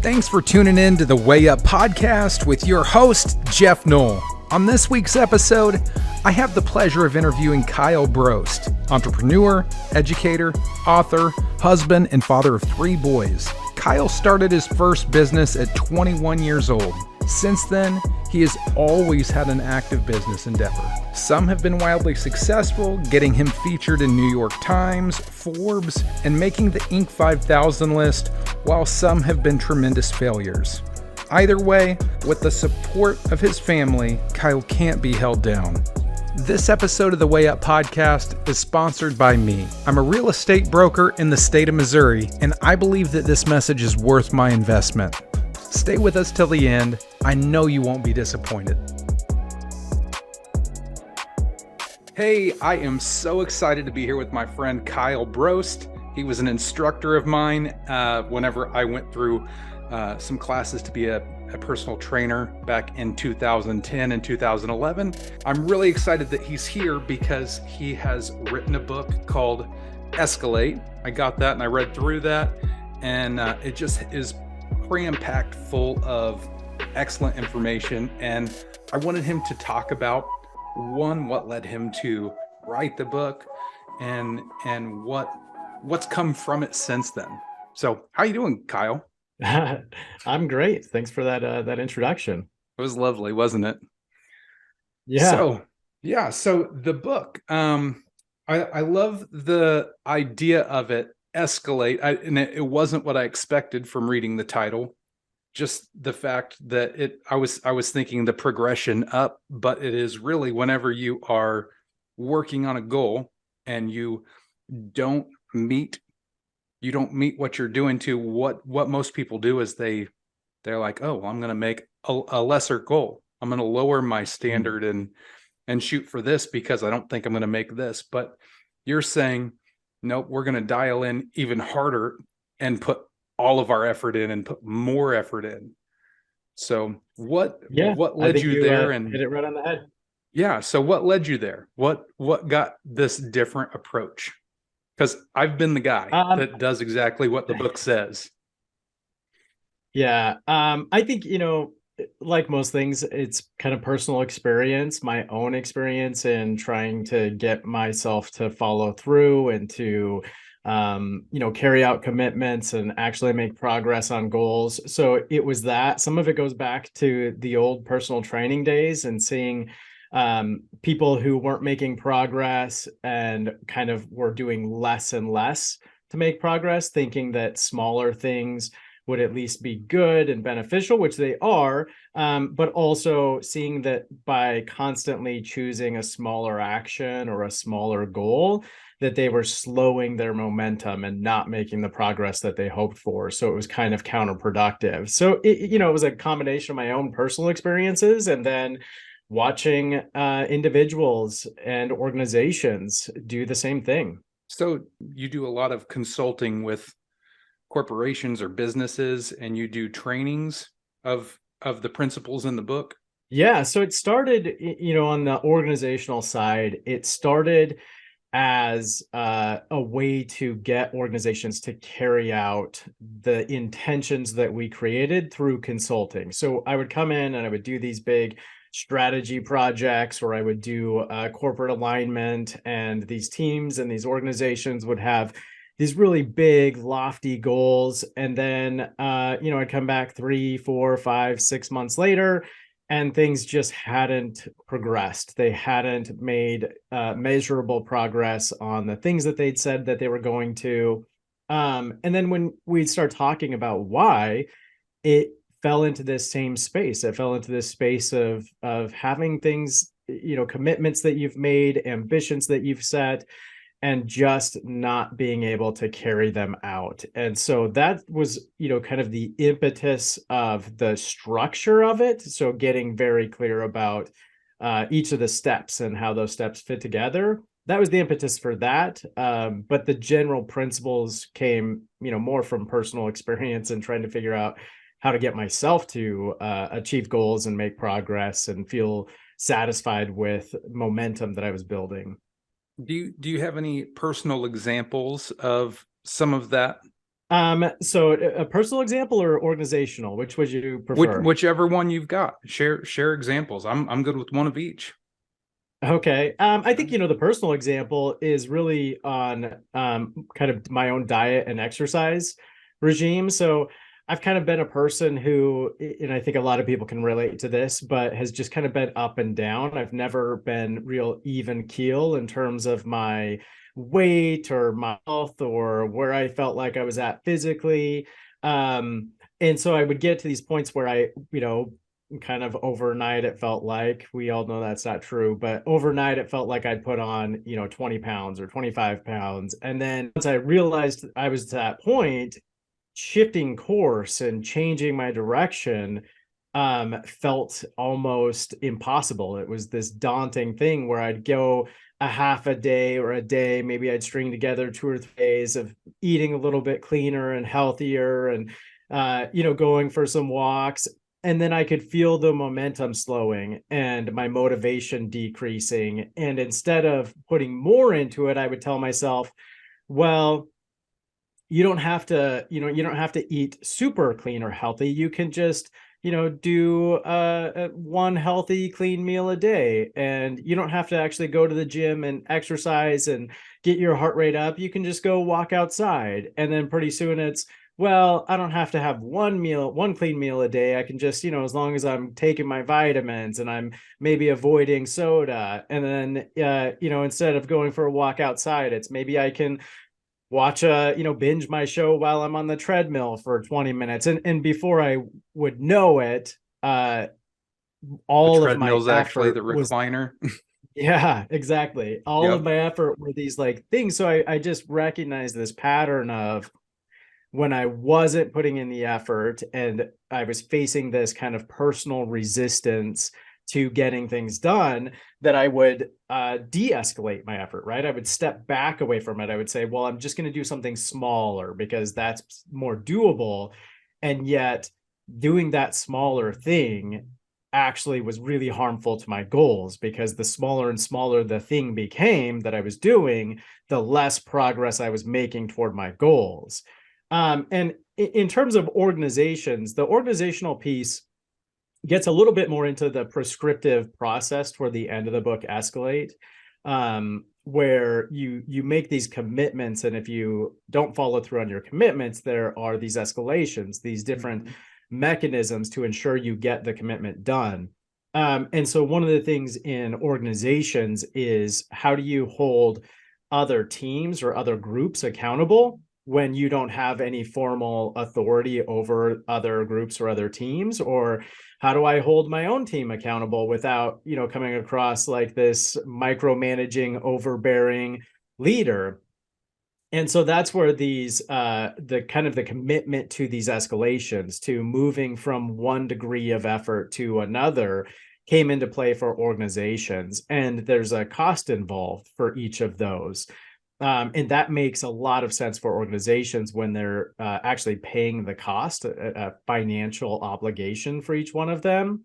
Thanks for tuning in to the Way Up podcast with your host, Geoff Knoll. On this week's episode, I have the pleasure of interviewing Kyle Brost, entrepreneur, educator, author, husband, and father of 3 boys. Kyle started his first business at 21 years old. Since then, he has always had an active business endeavor. Some have been wildly successful, getting him featured in New York Times, Forbes, and making the Inc. 5000 list, while some have been tremendous failures. Either way, with the support of his family, Kyle can't be held down. This episode of the Way Up podcast is sponsored by me. I'm a real estate broker in the state of Missouri, and I believe that this message is worth my investment. Stay with us till the end. I know you won't be disappointed. Hey, I am so excited to be here with my friend Kyle Brost. He was an instructor of mine whenever I went through some classes to be a personal trainer back in 2010 and 2011. I'm really excited that he's here because he has written a book called Escalate. I got that and I read through that, and it just is cram-packed full of excellent information. And I wanted him to talk about, one, what led him to write the book, and what's come from it since then. So how you doing, Kyle? I'm great. Thanks for that introduction. It was lovely, wasn't it? Yeah. So the book, I love the idea of it, Escalate. It wasn't what I expected from reading the title. Just the fact that I was thinking the progression up, but it is really whenever you are working on a goal and you don't meet what you're doing to what most people do is they're like, oh, well, I'm going to make a lesser goal. I'm going to lower my standard and shoot for this because I don't think I'm going to make this. But you're saying, nope, we're going to dial in even harder and put all of our effort in and put more effort in. So what led you there? And hit it right on the head. Yeah. So what led you there? What got this different approach? Because I've been the guy that does exactly what the book says. Yeah. I think, like most things, it's kind of personal experience, my own experience in trying to get myself to follow through and to, carry out commitments and actually make progress on goals. So it was that. Some of it goes back to the old personal training days and seeing people who weren't making progress and kind of were doing less and less to make progress, thinking that smaller things would at least be good and beneficial, which they are, but also seeing that by constantly choosing a smaller action or a smaller goal, that they were slowing their momentum and not making the progress that they hoped for. So it was kind of counterproductive. So it was a combination of my own personal experiences and then watching individuals and organizations do the same thing. So you do a lot of consulting with corporations or businesses, and you do trainings of the principles in the book? Yeah. So it started, on the organizational side, it started as a way to get organizations to carry out the intentions that we created through consulting. So I would come in and I would do these big strategy projects, or I would do corporate alignment, and these teams and these organizations would have these really big, lofty goals. And then, I'd come back 3, 4, 5, 6 months later, and things just hadn't progressed. They hadn't made measurable progress on the things that they'd said that they were going to. And then when we'd start talking about why, it fell into this same space. It fell into this space of having things, commitments that you've made, ambitions that you've set, and just not being able to carry them out. And so that was, kind of the impetus of the structure of it. So getting very clear about each of the steps and how those steps fit together. That was the impetus for that. But the general principles came, more from personal experience and trying to figure out how to get myself to achieve goals and make progress and feel satisfied with momentum that I was building. Do you have any personal examples of some of that So a personal example or organizational, which would you prefer? Whichever one you've got. Share examples. I'm good with one of each. Okay. I think, the personal example is really on kind of my own diet and exercise regime. So I've kind of been a person who, and I think a lot of people can relate to this, but has just kind of been up and down. I've never been real even keel in terms of my weight or my health or where I felt like I was at physically. And so I would get to these points where kind of overnight it felt like, we all know that's not true, but overnight it felt like I'd put on 20 pounds or 25 pounds, and then once I realized I was to that point, shifting course and changing my direction felt almost impossible. It was this daunting thing where I'd go a half a day or a day, maybe I'd string together 2 or 3 days of eating a little bit cleaner and healthier, and going for some walks, and then I could feel the momentum slowing and my motivation decreasing. And instead of putting more into it, I would tell myself, well, you don't have to eat super clean or healthy. You can just, do one healthy, clean meal a day. And you don't have to actually go to the gym and exercise and get your heart rate up. You can just go walk outside. And then pretty soon it's, well, I don't have to have one clean meal a day. I can just, as long as I'm taking my vitamins and I'm maybe avoiding soda. And then, instead of going for a walk outside, it's maybe I can binge my show while I'm on the treadmill for 20 minutes. And before I would know it, The all of my treadmill's actually the effort was, recliner. yeah, exactly. All of Yep. my effort were these like things. So I just recognized this pattern of, when I wasn't putting in the effort and I was facing this kind of personal resistance to getting things done, that I would de-escalate my effort, right? I would step back away from it. I would say, well, I'm just going to do something smaller because that's more doable. And yet doing that smaller thing actually was really harmful to my goals, because the smaller and smaller the thing became that I was doing, the less progress I was making toward my goals. And in terms of organizations, the organizational piece gets a little bit more into the prescriptive process toward the end of the book, Escalate, where you make these commitments, and if you don't follow through on your commitments, there are these escalations, these different mechanisms to ensure you get the commitment done. And so one of the things in organizations is, how do you hold other teams or other groups accountable when you don't have any formal authority over other groups or other teams? Or how do I hold my own team accountable without, coming across like this micromanaging, overbearing leader? And so that's where these the kind of the commitment to these escalations, to moving from one degree of effort to another, came into play for organizations. And there's a cost involved for each of those. And that makes a lot of sense for organizations when they're actually paying the cost, a financial obligation for each one of them,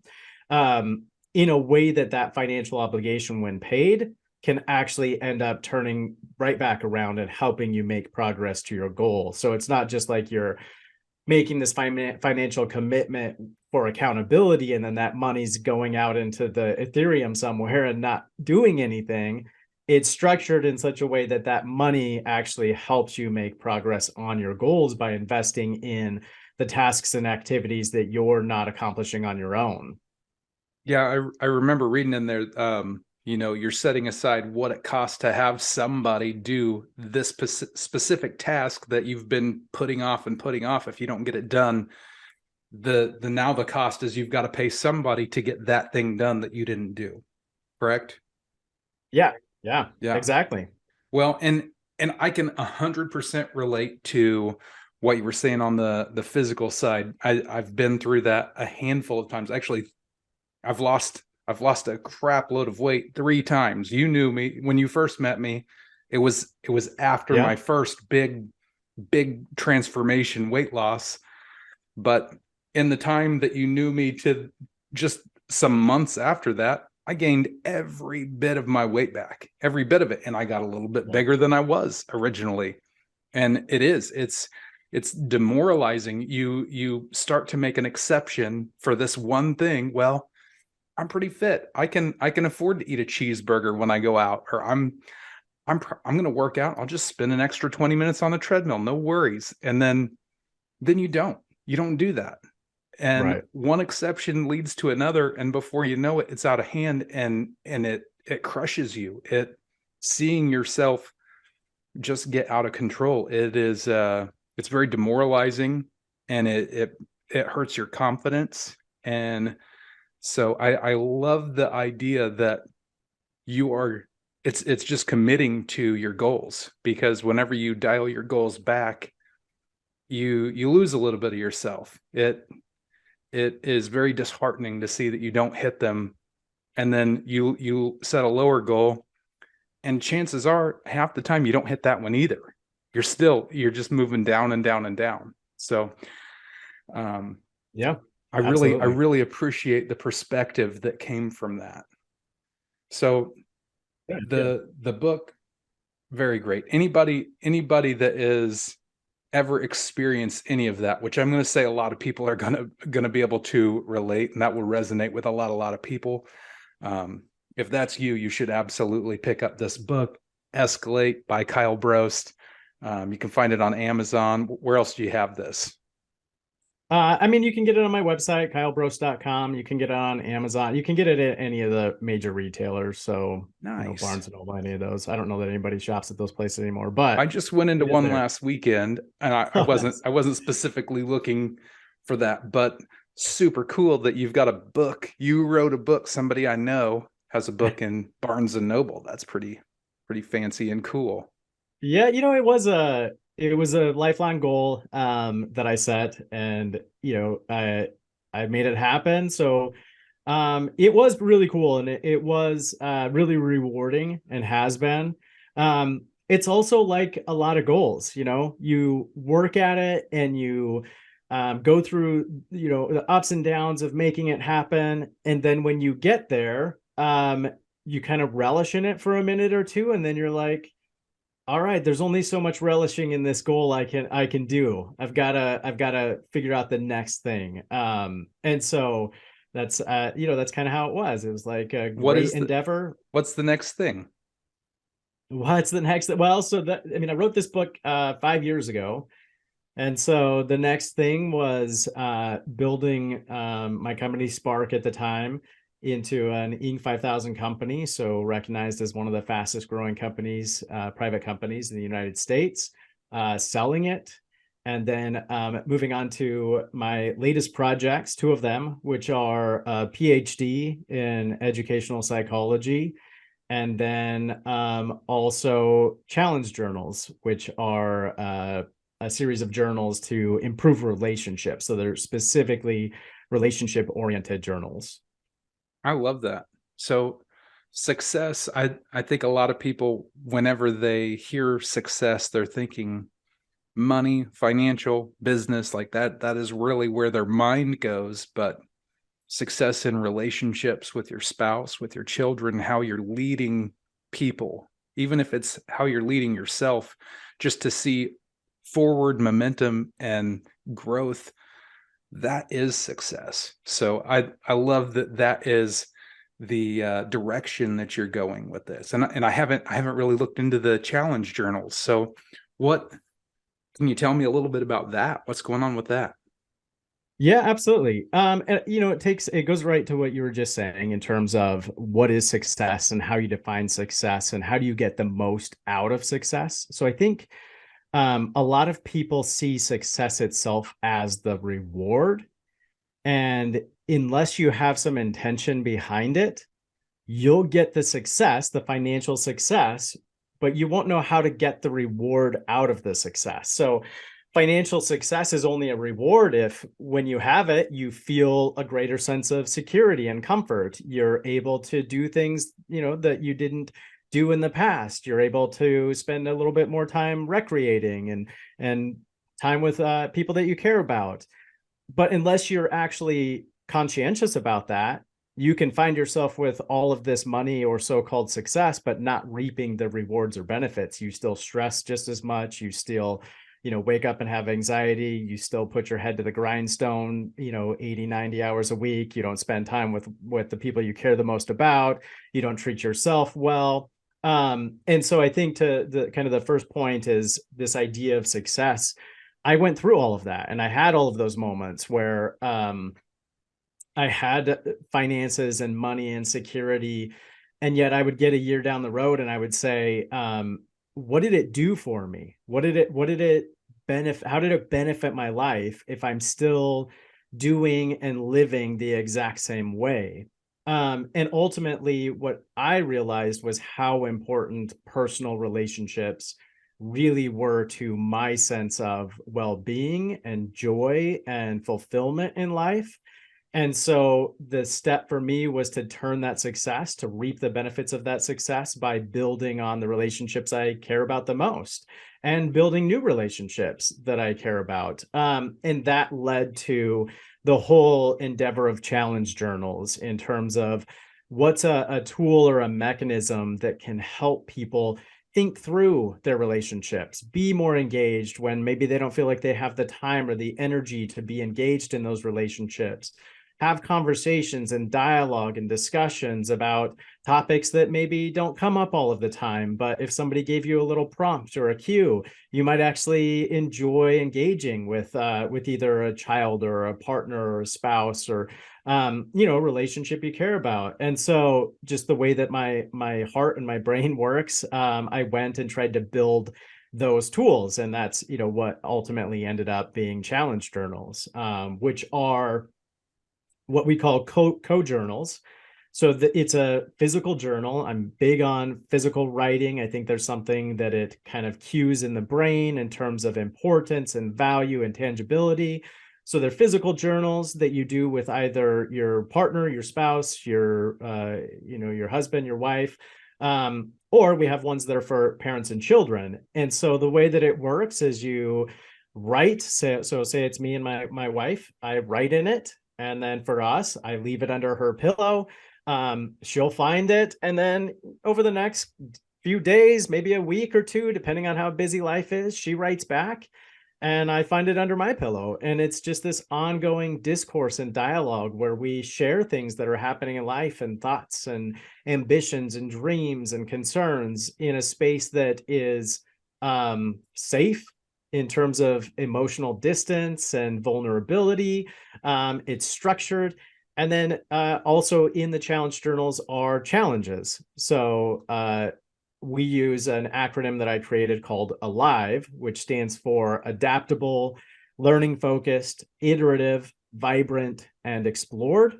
in a way that financial obligation, when paid, can actually end up turning right back around and helping you make progress to your goal. So it's not just like you're making this financial commitment for accountability, and then that money's going out into the Ethereum somewhere and not doing anything. It's structured in such a way that money actually helps you make progress on your goals by investing in the tasks and activities that you're not accomplishing on your own. Yeah, I remember reading in there, you're setting aside what it costs to have somebody do this specific task that you've been putting off and putting off. If you don't get it done, the cost is you've got to pay somebody to get that thing done that you didn't do. Correct? Yeah, Yeah. exactly. Well, and I can 100% relate to what you were saying on the physical side. I've been through that a handful of times. Actually, I've lost a crap load of weight 3 times. You knew me when you first met me. It was after Yeah. my first big transformation, weight loss. But in the time that you knew me to just some months after that, I gained every bit of my weight back, every bit of it. And I got a little bit bigger than I was originally. And it's it's demoralizing. You start to make an exception for this one thing. Well, I'm pretty fit. I can afford to eat a cheeseburger when I go out, or I'm going to work out. I'll just spend an extra 20 minutes on the treadmill. No worries. And then you don't do that. And Right. one exception leads to another. And before you know it, it's out of hand, and it crushes you. Seeing yourself just get out of control. It's very demoralizing, and it hurts your confidence. And so I love the idea that it's just committing to your goals, because whenever you dial your goals back, you lose a little bit of yourself. It is very disheartening to see that you don't hit them, and then you set a lower goal, and chances are half the time you don't hit that one either. You're just moving down and down and down. So Yeah, I absolutely. really appreciate the perspective that came from that. So Good. the book, very great. Anybody that is ever experienced any of that, which I'm going to say a lot of people are going to be able to relate, and that will resonate with a lot of people. If that's you, you should absolutely pick up this book, Escalate by Kyle Brost. You can find it on Amazon. Where else do you have this? I mean, you can get it on my website, kylebrost.com. You can get it on Amazon. You can get it at any of the major retailers. So, Nice. Barnes and Noble, any of those. I don't know that anybody shops at those places anymore, but I just went into it is one there. last weekend, and I Oh, wasn't nice. I wasn't specifically looking for that, but super cool that you've got a book. You wrote a book. Somebody I know has a book in Barnes and Noble. That's pretty fancy and cool. Yeah, it was a lifelong goal that I set, and I made it happen. So it was really cool, and it was really rewarding, and has been. It's also like a lot of goals. You work at it, and you go through the ups and downs of making it happen, and then when you get there, you kind of relish in it for a minute or two, and then you're like, all right, there's only so much relishing in this goal I can do. I've gotta figure out the next thing. And so that's kind of how it was. It was like a What great is the endeavor. what's the next thing? What's the next? Well, so that I mean, I wrote this book 5 years ago. And so the next thing was building my company Spark at the time into an Inc. 5000 company. So recognized as one of the fastest growing companies, private companies in the United States, selling it. And then moving on to my latest projects, two of them, which are a PhD in educational psychology, and then also challenge journals, which are a series of journals to improve relationships. So they're specifically relationship oriented journals. I love that. So success, I think a lot of people, whenever they hear success, they're thinking money, financial, business, like that is really where their mind goes. But success in relationships with your spouse, with your children, how you're leading people, even if it's how you're leading yourself, just to see forward momentum and growth, that is success. So I love that is the direction that you're going with this. And I haven't really looked into the challenge journals. So what can you tell me a little bit about that? What's going on with that? Yeah, absolutely. And it goes right to what you were just saying in terms of what is success and how you define success and how do you get the most out of success. So I think a lot of people see success itself as the reward. And unless you have some intention behind it, you'll get the success, the financial success, but you won't know how to get the reward out of the success. So financial success is only a reward if when you have it, you feel a greater sense of security and comfort. You're able to do things, that you didn't do in the past. You're able to spend a little bit more time recreating and time with people that you care about. But unless you're actually conscientious about that, you can find yourself with all of this money or so-called success, but not reaping the rewards or benefits. You still stress just as much. You still, wake up and have anxiety, you still put your head to the grindstone, 80, 90 hours a week. You don't spend time with the people you care the most about. You don't treat yourself well. And so I think to the kind of the first point is this idea of success. I went through all of that, and I had all of those moments where I had finances and money and security, and yet I would get a year down the road and I would say, what did it do for me? What did it benefit? How did it benefit my life if I'm still doing and living the exact same way? And ultimately, what I realized was how important personal relationships really were to my sense of well-being and joy and fulfillment in life. And so the step for me was to turn that success, to reap the benefits of that success by building on the relationships I care about the most and building new relationships that I care about. And that led to the whole endeavor of challenge journals in terms of what's a tool or a mechanism that can help people think through their relationships, be more engaged when maybe they don't feel like they have the time or the energy to be engaged in those relationships. Have conversations and dialogue and discussions about topics that maybe don't come up all of the time, but if somebody gave you a little prompt or a cue, you might actually enjoy engaging with either a child or a partner or a spouse or a relationship you care about. And so just the way that my heart and my brain works, I went and tried to build those tools, and that's what ultimately ended up being challenge journals, which are what we call co-journals. So it's a physical journal. I'm big on physical writing. I think there's something that it kind of cues in the brain in terms of importance and value and tangibility. So they're physical journals that you do with either your partner, your spouse, your husband, your wife, or we have ones that are for parents and children. And so the way that it works is you write. So say it's me and my wife. I write in it. And then for us, I leave it under her pillow. She'll find it. And then over the next few days, maybe a week or two, depending on how busy life is, she writes back and I find it under my pillow. And it's just this ongoing discourse and dialogue where we share things that are happening in life and thoughts and ambitions and dreams and concerns in a space that is safe in terms of emotional distance and vulnerability. It's structured. And then also in the challenge journals are challenges. So we use an acronym that I created called ALIVE, which stands for adaptable, learning focused, iterative, vibrant, and explored.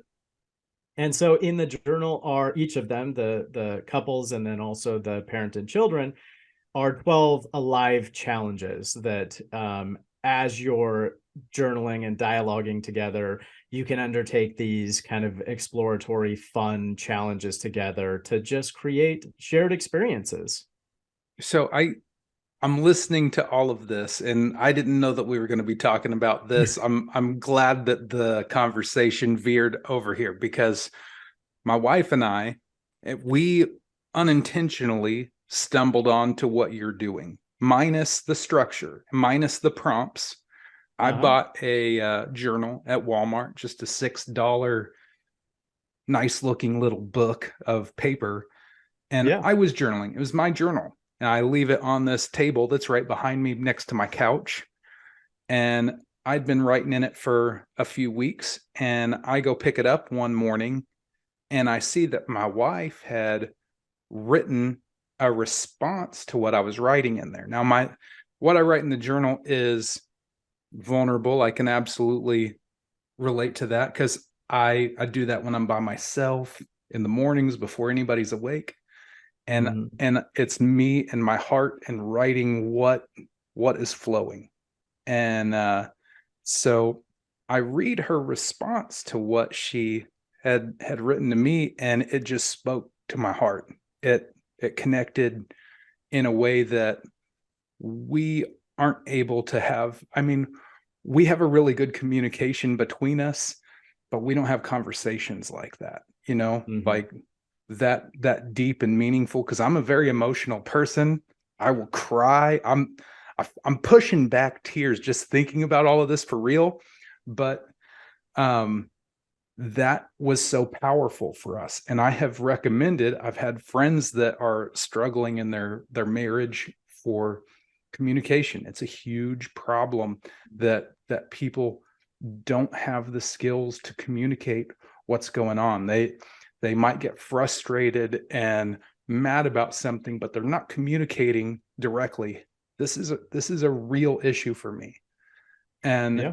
And so in the journal are each of them, the couples and then also the parent and children, are 12 alive challenges that as you're journaling and dialoguing together, you can undertake these kind of exploratory, fun challenges together to just create shared experiences. So I'm listening to all of this, and I didn't know that we were going to be talking about this. I'm glad that the conversation veered over here because my wife and I, we unintentionally stumbled onto what you're doing, minus the structure, minus the prompts. I bought a journal at Walmart, just a $6 nice looking little book of paper. And I was journaling. It was my journal. And I leave it on this table that's right behind me next to my couch. And I'd been writing in it for a few weeks. And I go pick it up one morning and I see that my wife had written a response to what I was writing in there. Now, what I write in the journal is vulnerable. I can absolutely relate to that because I do that when I'm by myself in the mornings before anybody's awake. And it's me and my heart and writing what is flowing. And so I read her response to what she had written to me, and it just spoke to my heart. It connected in a way that we aren't able to have. I mean, we have a really good communication between us, but we don't have conversations like that, like that deep and meaningful. Because I'm a very emotional person. I will cry. I'm pushing back tears just thinking about all of this for real. But that was so powerful for us. And I've had friends that are struggling in their marriage for communication. It's a huge problem that people don't have the skills to communicate what's going on. They might get frustrated and mad about something, but they're not communicating directly. This is a real issue for me. And Yeah.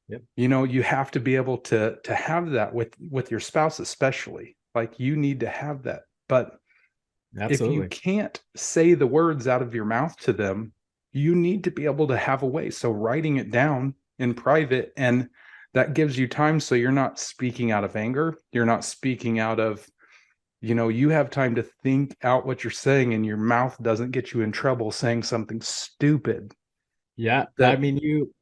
Yep. you have to be able to have that with your spouse, especially. Like, you need to have that. But if you Absolutely. can't say the words out of your mouth to them, you need to be able to have a way. So writing it down in private, and that gives you time, so you're not speaking out of anger. You're not speaking out of, you have time to think out what you're saying, and your mouth doesn't get you in trouble saying something stupid. Yeah. I That mean,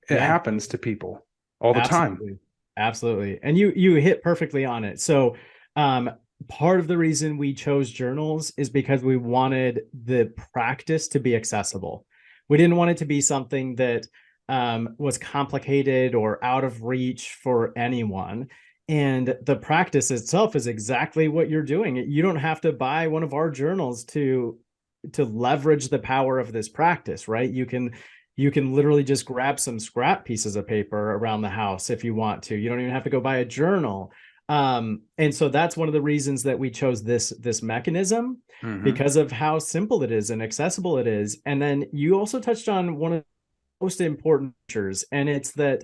it happens to people all the time. absolutely. Absolutely. And you hit perfectly on it. So, part of the reason we chose journals is because we wanted the practice to be accessible. We didn't want it to be something that was complicated or out of reach for anyone. And the practice itself is exactly what you're doing. You don't have to buy one of our journals to leverage the power of this practice, right? You can literally just grab some scrap pieces of paper around the house if you want to. You don't even have to go buy a journal. And so that's one of the reasons that we chose this mechanism, because of how simple it is and accessible it is. And then you also touched on one of the most important features, and it's that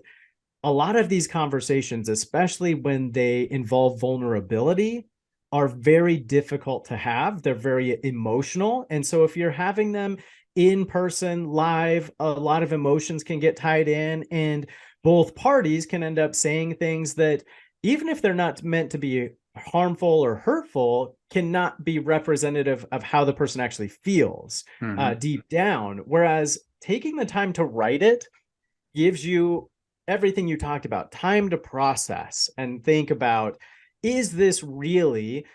a lot of these conversations, especially when they involve vulnerability, are very difficult to have. They're very emotional. And so if you're having them in person, live, a lot of emotions can get tied in, and both parties can end up saying things that, even if they're not meant to be harmful or hurtful, cannot be representative of how the person actually feels deep down. Whereas taking the time to write it gives you everything you talked about, time to process and think about, is this really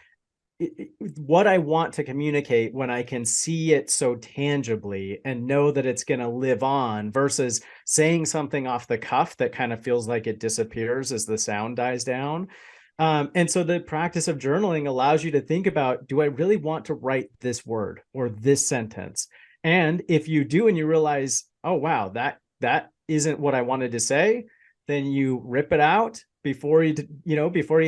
what I want to communicate, when I can see it so tangibly and know that it's going to live on, versus saying something off the cuff that kind of feels like it disappears as the sound dies down. And so the practice of journaling allows you to think about, do I really want to write this word or this sentence? And if you do, and you realize, oh, wow, that isn't what I wanted to say, then you rip it out before you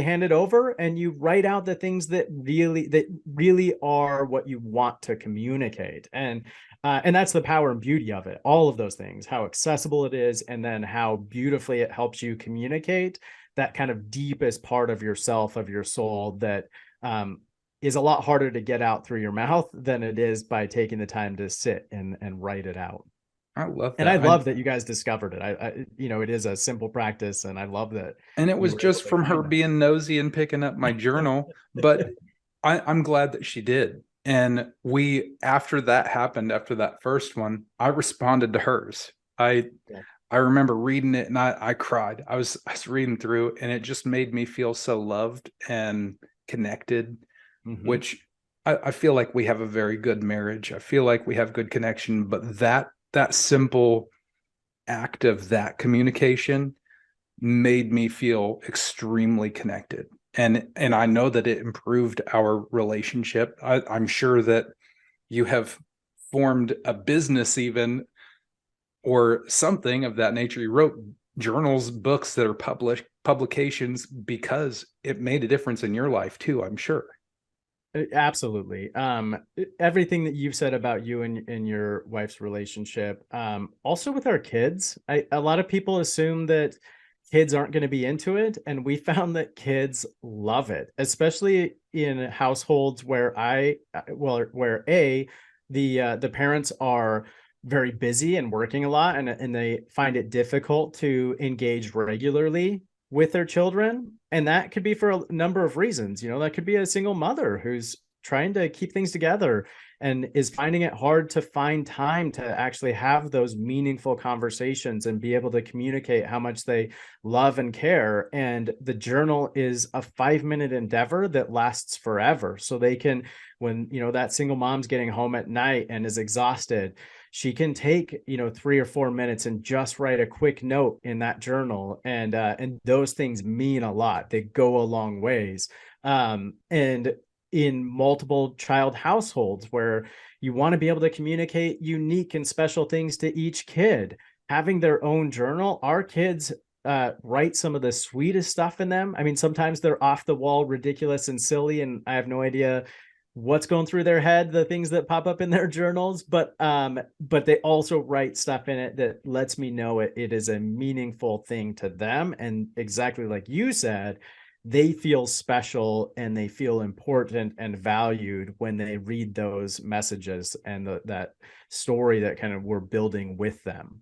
hand it over, and you write out the things that really are what you want to communicate. And that's the power and beauty of it. All of those things, how accessible it is, and then how beautifully it helps you communicate that kind of deepest part of yourself, of your soul, that is a lot harder to get out through your mouth than it is by taking the time to sit and write it out. I love that. And I love that you guys discovered it. It is a simple practice, and I love that. And it you was were able just to from her find that. being nosy and picking up my journal. But I'm glad that she did. And after that happened, after that first one, I responded to hers. Yeah. I remember reading it, and I cried. I was reading through, and it just made me feel so loved and connected, which I feel like we have a very good marriage. I feel like we have good connection, but that simple act of that communication made me feel extremely connected. And I know that it improved our relationship. I'm sure that you have formed a business even, or something of that nature. You wrote journals, books that are publications, because it made a difference in your life too, I'm sure. Absolutely. Everything that you've said about you and your wife's relationship, also with our kids, a lot of people assume that kids aren't going to be into it, and we found that kids love it, especially in households where the parents are very busy and working a lot, and they find it difficult to engage regularly with their children. And that could be for a number of reasons. That could be a single mother who's trying to keep things together and is finding it hard to find time to actually have those meaningful conversations and be able to communicate how much they love and care. And the journal is a 5-minute endeavor that lasts forever. So they can, when, that single mom's getting home at night and is exhausted, she can take, 3 or 4 minutes and just write a quick note in that journal. And those things mean a lot. They go a long ways. And in multiple child households where you want to be able to communicate unique and special things to each kid, having their own journal, our kids write some of the sweetest stuff in them. I mean, sometimes they're off the wall, ridiculous and silly, and I have no idea what's going through their head, the things that pop up in their journals, but they also write stuff in it that lets me know it is a meaningful thing to them. And exactly like you said, they feel special and they feel important and valued when they read those messages and that story that kind of we're building with them.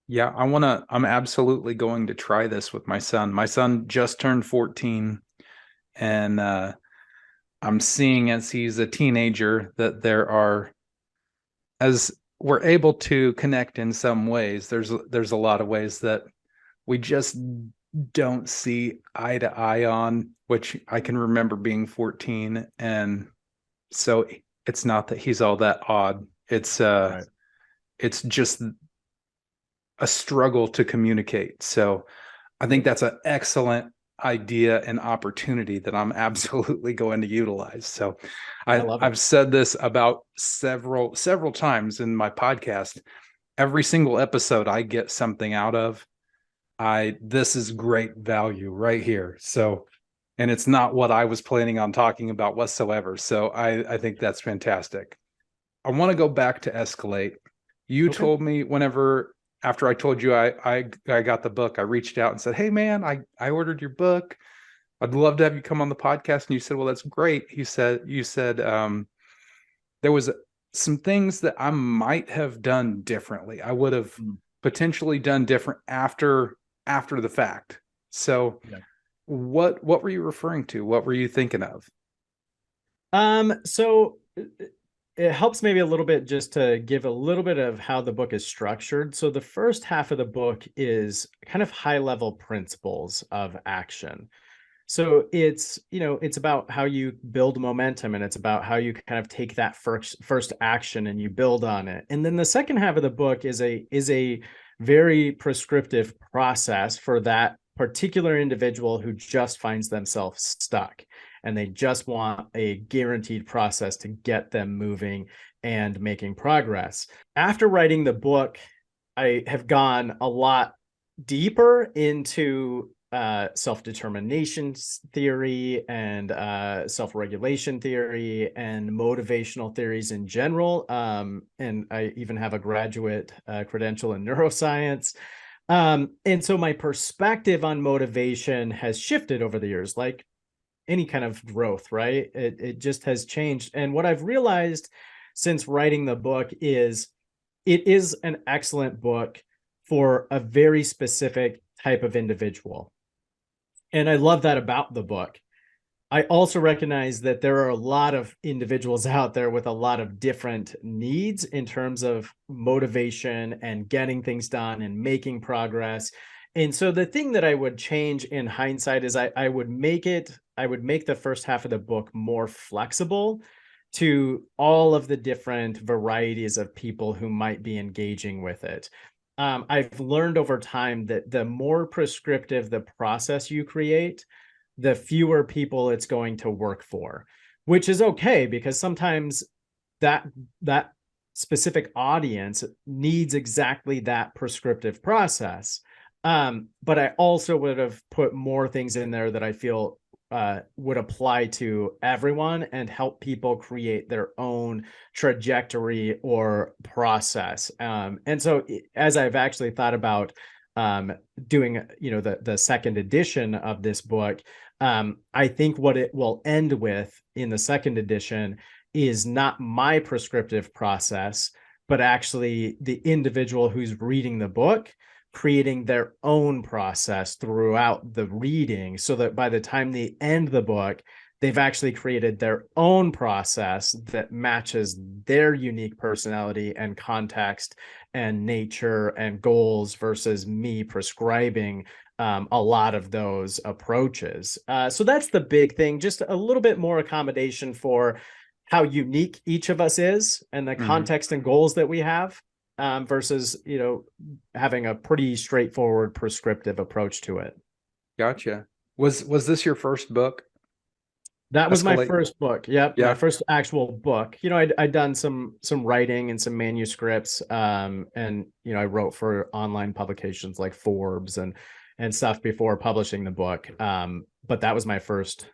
Yeah, I'm absolutely going to try this with my son. My son just turned 14, and I'm seeing as he's a teenager that as we're able to connect in some ways, there's a lot of ways that we just don't see eye to eye on, which I can remember being 14. And so it's not that he's all that odd. It's Right. it's just a struggle to communicate. So I think that's an excellent idea and opportunity that I'm absolutely going to utilize. So I've said this about several times in my podcast. Every single episode I get something out of. This is great value right here. So, and it's not what I was planning on talking about whatsoever. So I think that's fantastic. I want to go back to Escalate. You told me after I told you I got the book, I reached out and said, "Hey man, I ordered your book. I'd love to have you come on the podcast." And you said, "Well, that's great." You said there was some things that I might have done differently. I would have potentially done different after the fact. So what were you referring to? What were you thinking of? So it helps maybe a little bit just to give a little bit of how the book is structured. So the first half of the book is kind of high level principles of action. So it's about how you build momentum, and it's about how you kind of take that first action and you build on it. And then the second half of the book is a very prescriptive process for that particular individual who just finds themselves stuck and they just want a guaranteed process to get them moving and making progress. After writing the book, I have gone a lot deeper into self-determination theory and self-regulation theory and motivational theories in general. And I even have a graduate credential in neuroscience. And so my perspective on motivation has shifted over the years, like any kind of growth, right? It just has changed. And what I've realized since writing the book is it is an excellent book for a very specific type of individual. And I love that about the book. I also recognize that there are a lot of individuals out there with a lot of different needs in terms of motivation and getting things done and making progress. And so the thing that I would change in hindsight is I would make the first half of the book more flexible to all of the different varieties of people who might be engaging with it. I've learned over time that the more prescriptive the process you create, the fewer people it's going to work for, which is okay because sometimes that specific audience needs exactly that prescriptive process. But I also would have put more things in there that I feel would apply to everyone and help people create their own trajectory or process. And so as I've actually thought about doing, the second edition of this book, I think what it will end with in the second edition is not my prescriptive process, but actually the individual who's reading the book creating their own process throughout the reading so that by the time they end the book, they've actually created their own process that matches their unique personality and context and nature and goals versus me prescribing a lot of those approaches. So that's the big thing, just a little bit more accommodation for how unique each of us is and the Mhm. context and goals that we have, versus, having a pretty straightforward prescriptive approach to it. Gotcha. Was this your first book? That was my Escalate? first book. Yep, my Yeah. first actual book. I'd done some writing and some manuscripts, and I wrote for online publications like Forbes and stuff before publishing the book. But that was my first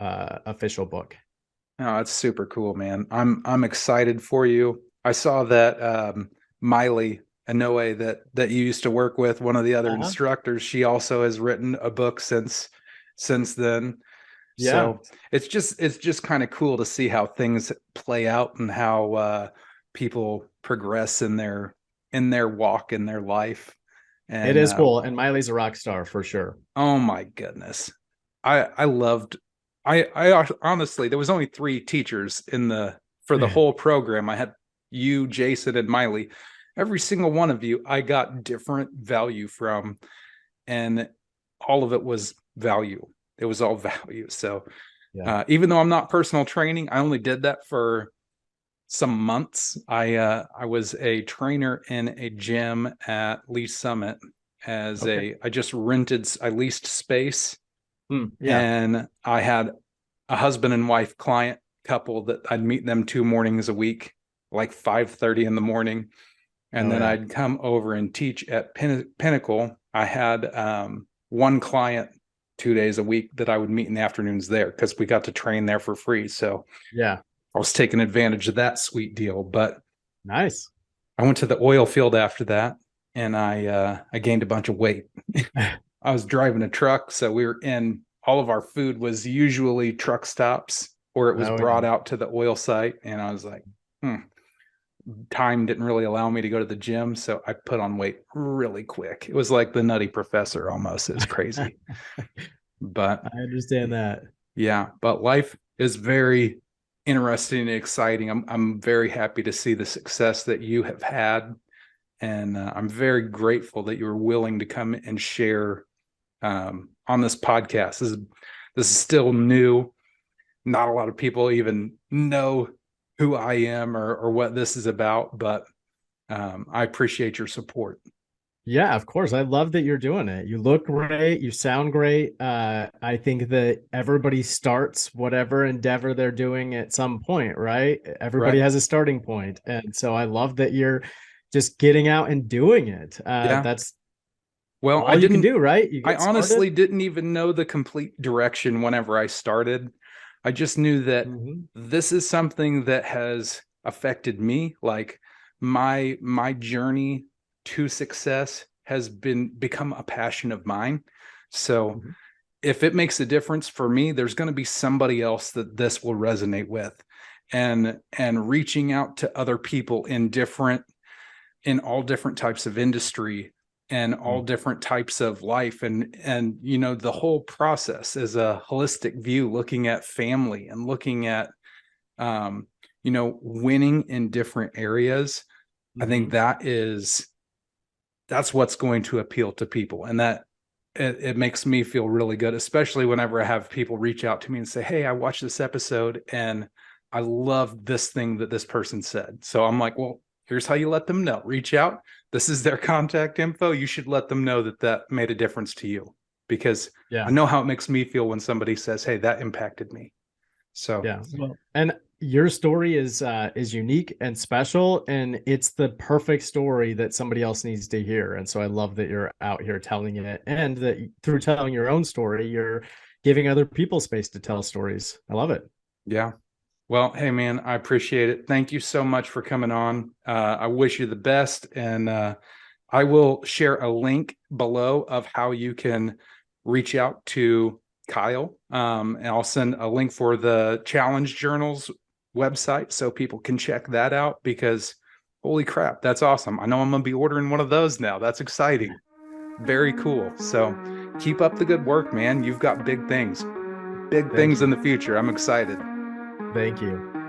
official book. Oh, it's super cool, man. I'm excited for you. I saw that Miley Inoue that you used to work with, one of the other Uh-huh. instructors, she also has written a book since then. Yeah, So it's just kind of cool to see how things play out and how people progress in their walk in their life. it And is cool. And Miley's a rock star for sure. oh my goodness, I loved. I honestly, there was only 3 teachers for the whole program. I had you, Jason, and Miley. Every single one of you, I got different value from, and all of it was value. It was all value. So Yeah. even though I'm not personal training, I only did that for some months. I was a trainer in a gym at Lee Summit Okay. I leased space, Yeah. and I had a husband and wife client couple that I'd meet them 2 mornings a week, like 5:30 in the morning. And Oh then yeah. I'd come over and teach at Pinnacle. I had one client 2 days a week that I would meet in the afternoons there because we got to train there for free. So Yeah. I was taking advantage of that sweet deal. But Nice. I went to the oil field after that, and I gained a bunch of weight. I was driving a truck, so we were in. All of our food was usually truck stops, or it was Oh brought yeah. out to the oil site, and I was like, time didn't really allow me to go to the gym, so I put on weight really quick. It was like the Nutty Professor almost. It was crazy. But I understand that. yeah, but life is very interesting and exciting. I'm very happy to see the success that you have had, and I'm very grateful that you were willing to come and share on this podcast. This is still new. Not a lot of people even know who I am or what this is about, but I appreciate your support. Yeah, of course. I love that you're doing it. You look great. You sound great. I think that everybody starts whatever endeavor they're doing at some point, right? Everybody Right? has a starting point. And so I love that you're just getting out and doing it. Yeah. That's Well, all you can do, right? You I get started. honestly didn't even know the complete direction whenever I started. I just knew that Mhm. this is something that has affected me. Like my journey to success has become a passion of mine. So Mhm. if it makes a difference for me, there's going to be somebody else that this will resonate with. And reaching out to other people in all different types of industry and all Mhm. different types of life, and the whole process is a holistic view, looking at family and looking at winning in different areas. I think Mhm. that's what's going to appeal to people, and that it makes me feel really good, especially whenever I have people reach out to me and say, hey, I watched this episode and I love this thing that this person said. So I'm like, well, here's how you let them know. Reach out. This is their contact info. You should let them know that made a difference to you, because I Yeah. know how it makes me feel when somebody says, hey, that impacted me. So Yeah. Well, and your story is unique and special, and it's the perfect story that somebody else needs to hear. And so I love that you're out here telling it, and that through telling your own story, you're giving other people space to tell stories. I love it. yeah. Well, hey man, I appreciate it. Thank you so much for coming on. I wish you the best, and I will share a link below of how you can reach out to Kyle. And I'll send a link for the Challenge Journals website so people can check that out, because holy crap, that's awesome. I know I'm going to be ordering one of those now. That's exciting. Very cool. So keep up the good work, man. You've got big things. big things in the future. I'm excited. Thank you.